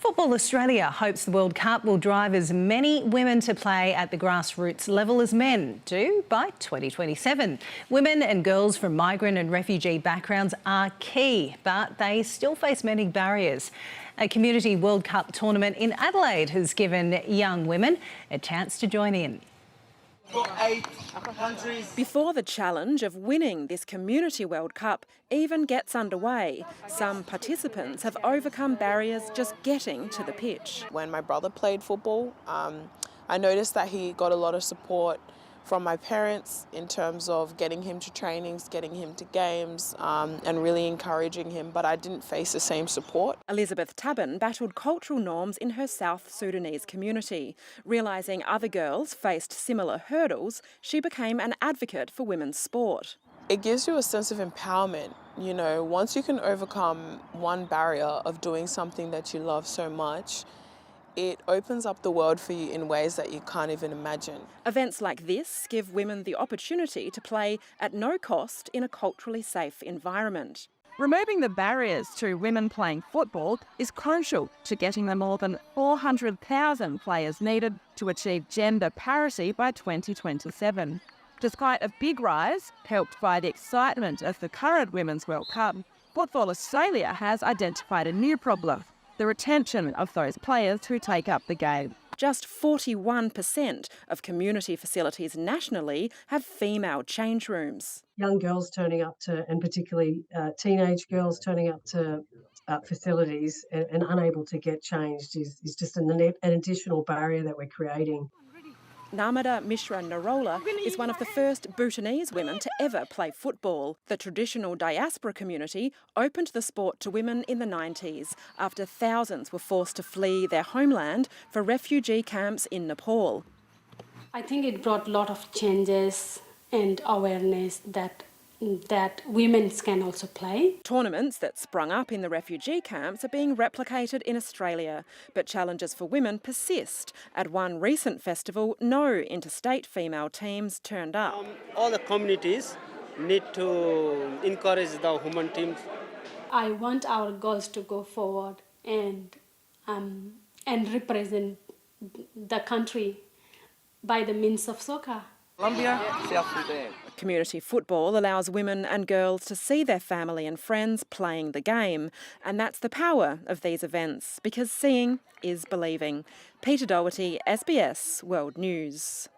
Football Australia hopes the World Cup will drive as many women to play at the grassroots level as men do by 2027. Women and girls from migrant and refugee backgrounds are key, but they still face many barriers. A community World Cup tournament in Adelaide has given young women a chance to join in. Before the challenge of winning this Community World Cup even gets underway, some participants have overcome barriers just getting to the pitch. When my brother played football, I noticed that he got a lot of support from my parents in terms of getting him to trainings, getting him to games, and really encouraging him, but I didn't face the same support. Elizabeth Tabin battled cultural norms in her South Sudanese community. Realising other girls faced similar hurdles, she became an advocate for women's sport. It gives you a sense of empowerment. You know, once you can overcome one barrier of doing something that you love so much, it opens up the world for you in ways that you can't even imagine. Events like this give women the opportunity to play at no cost in a culturally safe environment. Removing the barriers to women playing football is crucial to getting the more than 400,000 players needed to achieve gender parity by 2027. Despite a big rise, helped by the excitement of the current Women's World Cup, Football Australia has identified a new problem: the retention of those players who take up the game. Just 41% of community facilities nationally have female change rooms. Young girls turning up to, and particularly teenage girls turning up to facilities and unable to get changed is just an additional barrier that we're creating. Narmada Mishra Narola is one of the first Bhutanese women to ever play football. The traditional diaspora community opened the sport to women in the 90s after thousands were forced to flee their homeland for refugee camps in Nepal. I think it brought a lot of changes and awareness that women can also play. Tournaments that sprung up in the refugee camps are being replicated in Australia, but challenges for women persist. At one recent festival, no interstate female teams turned up. All the communities need to encourage the women teams. I want our girls to go forward and represent the country by the means of soccer. Colombia, South Sudan. Community football allows women and girls to see their family and friends playing the game, and that's the power of these events, because seeing is believing. Peter Doherty, SBS World News.